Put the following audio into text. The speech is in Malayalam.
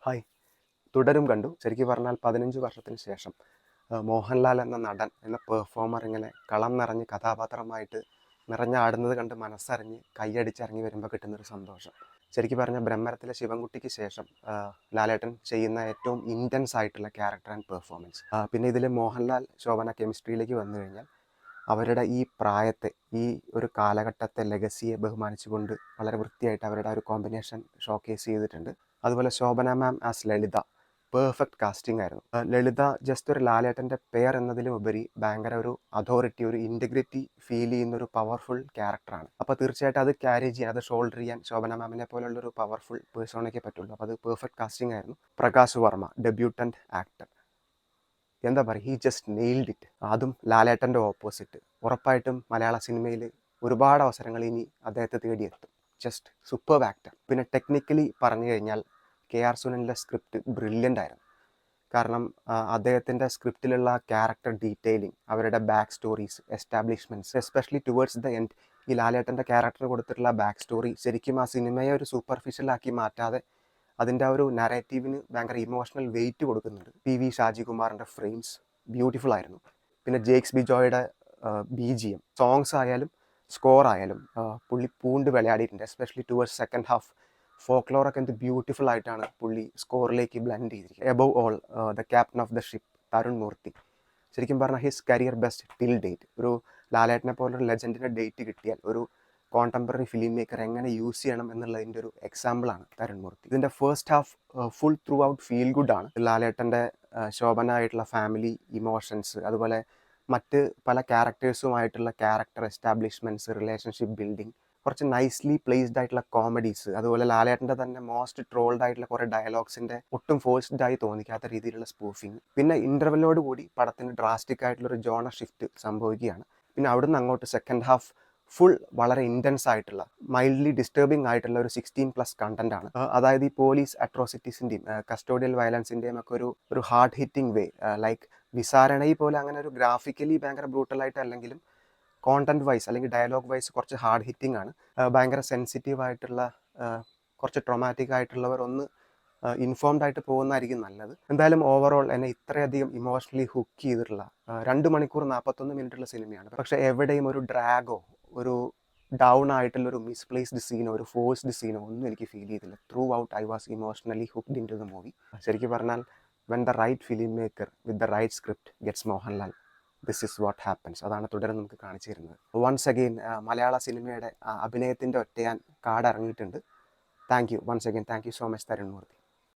ഹായ്. തുടരും കണ്ടു. ശരിക്കും പറഞ്ഞാൽ 15 വർഷത്തിന് ശേഷം മോഹൻലാൽ എന്ന നടൻ എന്ന പെർഫോമർ ഇങ്ങനെ കളം നിറഞ്ഞ് കഥാപാത്രമായിട്ട് നിറഞ്ഞാടുന്നത് കണ്ട് മനസ്സറിഞ്ഞ് കൈയടിച്ചിറങ്ങി വരുമ്പോൾ കിട്ടുന്നൊരു സന്തോഷം. ശരിക്കും പറഞ്ഞാൽ ബ്രഹ്മരത്തിലെ ശിവൻകുട്ടിക്ക് ശേഷം ലാലേട്ടൻ ചെയ്യുന്ന ഏറ്റവും ഇൻറ്റൻസ് ആയിട്ടുള്ള ക്യാരക്ടർ ആൻഡ് പെർഫോമൻസ്. പിന്നെ ഇതിൽ മോഹൻലാൽ ശോഭന കെമിസ്ട്രിയിലേക്ക് വന്നു കഴിഞ്ഞാൽ അവരുടെ ഈ പ്രായത്തെ, ഈ ഒരു കാലഘട്ടത്തെ ലെഗസിയെ ബഹുമാനിച്ചുകൊണ്ട് വളരെ വൃത്തിയായിട്ട് അവരുടെ ആ ഒരു കോമ്പിനേഷൻ ഷോക്കേസ് ചെയ്തിട്ടുണ്ട്. അതുപോലെ ശോഭന മാം ആസ് ലളിത, പെർഫെക്റ്റ് കാസ്റ്റിംഗ് ആയിരുന്നു. ലളിത ജസ്റ്റ് ഒരു ലാലേട്ടൻ്റെ പെയർ എന്നതിലും ഉപരി ഭയങ്കര ഒരു അതോറിറ്റി, ഒരു ഇൻറ്റഗ്രിറ്റി ഫീൽ ചെയ്യുന്ന ഒരു പവർഫുൾ ക്യാരക്ടറാണ്. അപ്പോൾ തീർച്ചയായിട്ടും അത് ക്യാരി ചെയ്യാൻ, അത് ഷോൾഡർ ചെയ്യാൻ ശോഭന മാമിനെ പോലുള്ളൊരു പവർഫുൾ പേഴ്സണയ്ക്ക് പറ്റുള്ളൂ. അപ്പോൾ അത് പെർഫെക്റ്റ് കാസ്റ്റിംഗ് ആയിരുന്നു. പ്രകാശ് വർമ്മ, ഡെബ്യൂട്ടൻറ്റ് ആക്ടർ, എന്താ പറയുക, ഹീ ജസ്റ്റ് നെയിൽഡ് ഇറ്റ്. അതും ലാലേട്ടൻ്റെ ഓപ്പോസിറ്റ്. ഉറപ്പായിട്ടും മലയാള സിനിമയിൽ ഒരുപാട് അവസരങ്ങൾ ഇനി അദ്ദേഹത്തെ തേടിയെത്തും. Just superb actor. പിന്നെ ടെക്നിക്കലി പറഞ്ഞു കഴിഞ്ഞാൽ KR സുനിലിൻ്റെ സ്ക്രിപ്റ്റ് ബ്രില്യൻ്റ് ആയിരുന്നു. കാരണം അദ്ദേഹത്തിൻ്റെ സ്ക്രിപ്റ്റിലുള്ള ക്യാരക്ടർ ഡീറ്റെയിലിംഗ്, അവരുടെ back stories, establishments, especially towards the end ഈ ലാലേട്ടൻ്റെ ക്യാരക്ടർ കൊടുത്തിട്ടുള്ള ബാക്ക് സ്റ്റോറി ശരിക്കും ആ സിനിമയെ ഒരു സൂപ്പർഫിഷ്യലാക്കി മാറ്റാതെ അതിൻ്റെ ഒരു നരേറ്റീവിന് ഭയങ്കര ഇമോഷണൽ വെയിറ്റ് കൊടുക്കുന്നുണ്ട്. PV ഷാജികുമാറിൻ്റെ ഫ്രെയിംസ് ബ്യൂട്ടിഫുൾ ആയിരുന്നു. പിന്നെ ജേക്സ് ബിജോയുടെ BGM, സോങ്സ് ആയാലും സ്കോർ ആയാലും പുള്ളി പൂണ്ട് വിളയാടിയിട്ടുണ്ട്. എസ്പെഷ്യലി ടുവേർഡ്സ് സെക്കൻഡ് ഹാഫ് ഫോക്ലോറൊക്കെ എന്ത് ബ്യൂട്ടിഫുൾ ആയിട്ടാണ് പുള്ളി സ്കോറിലേക്ക് ബ്ലെൻഡ് ചെയ്തിരിക്കുന്നത്. Above all the captain of the ship Tharun Moorthy, ശരിക്കും പറഞ്ഞാൽ his career best till date. ഒരു ലാലേട്ടനെ പോലൊരു ലെജൻഡിൻ്റെ ഡേറ്റ് കിട്ടിയാൽ ഒരു കോണ്ടംപററി ഫിലിം മേക്കർ എങ്ങനെ യൂസ് ചെയ്യണം എന്നുള്ളതിൻ്റെ ഒരു എക്സാമ്പിളാണ് തരുൺ മൂർത്തി. ഇതിൻ്റെ first half full throughout feel ഗുഡാണ്. ലാലേട്ടൻ്റെ ശോഭനായിട്ടുള്ള ഫാമിലി ഇമോഷൻസ്, അതുപോലെ മറ്റ് പല ക്യാരക്ടേഴ്സുമായിട്ടുള്ള ക്യാരക്ടർ എസ്റ്റാബ്ലിഷ്മെൻറ്റ്സ്, റിലേഷൻഷിപ്പ് ബിൽഡിംഗ്, കുറച്ച് നൈസ്ലി പ്ലേസ്ഡ് ആയിട്ടുള്ള കോമഡീസ്, അതുപോലെ ലാലേട്ടൻ്റെ തന്നെ മോസ്റ്റ് ട്രോൾഡ് ആയിട്ടുള്ള കുറേ ഡയലോഗ്സിൻ്റെ ഒട്ടും ഫോഴ്സ്ഡ് ആയി തോന്നിക്കാത്ത രീതിയിലുള്ള സ്പൂഫിങ്. പിന്നെ ഇൻ്റർവെല്ലോട് കൂടി പടത്തിന് ഡ്രാസ്റ്റിക് ആയിട്ടുള്ളൊരു ജോണർ ഷിഫ്റ്റ് സംഭവിക്കുകയാണ്. പിന്നെ അവിടുന്ന് അങ്ങോട്ട് സെക്കൻഡ് ഹാഫ് ഫുൾ വളരെ ഇൻറ്റൻസ് ആയിട്ടുള്ള, മൈൽഡ്ലി ഡിസ്റ്റർബിംഗ് ആയിട്ടുള്ള ഒരു 16+ കണ്ടന്റ് ആണ്. അതായത് ഈ പോലീസ് അട്രോസിറ്റീസിൻ്റെയും കസ്റ്റോഡിയൽ വയലൻസിൻ്റെയും ഒക്കെ ഒരു ഹാർഡ് ഹിറ്റിംഗ് വേ, ലൈക്ക് വിസാരണയിൽ പോലെ അങ്ങനെ ഒരു ഗ്രാഫിക്കലി ഭയങ്കര ബ്രൂട്ടലായിട്ട് അല്ലെങ്കിലും കോണ്ടന്റ് വൈസ് അല്ലെങ്കിൽ ഡയലോഗ് വൈസ് കുറച്ച് ഹാർഡ് ഹിറ്റിംഗ് ആണ്. ഭയങ്കര സെൻസിറ്റീവ് ആയിട്ടുള്ള, കുറച്ച് ട്രോമാറ്റിക് ആയിട്ടുള്ളവർ ഒന്ന് ഇൻഫോംഡ് ആയിട്ട് പോകുന്നതായിരിക്കും നല്ലത്. എന്തായാലും ഓവറോൾ എന്നെ ഇത്രയധികം ഇമോഷണലി ഹുക്ക് ചെയ്തിട്ടുള്ള 2 മണിക്കൂർ 41 മിനിറ്റുള്ള സിനിമയാണ്. പക്ഷേ എവിടെയും ഒരു ഡ്രാഗോ, ഒരു ഡൗൺ ആയിട്ടുള്ളൊരു മിസ്പ്ലേസ്ഡ് സീനോ, ഒരു ഫോഴ്സ്ഡ് സീനോ ഒന്നും എനിക്ക് ഫീൽ ചെയ്തില്ല. Throughout I was emotionally hooked into the movie. ശരിക്കും പറഞ്ഞാൽ when the right film maker with the right script gets Mohanlal, this is what happens. അതാണ് തുടർന്ന് നമുക്ക് കാണിച്ചു തരുന്നത്. വൺസ് അഗെയിൻ മലയാള സിനിമയുടെ അഭിനയത്തിൻ്റെ ഒറ്റയാൻ കാർഡ് ഇറങ്ങിയിട്ടുണ്ട്. Thank you once again. Thank you so much Tharun Murthy.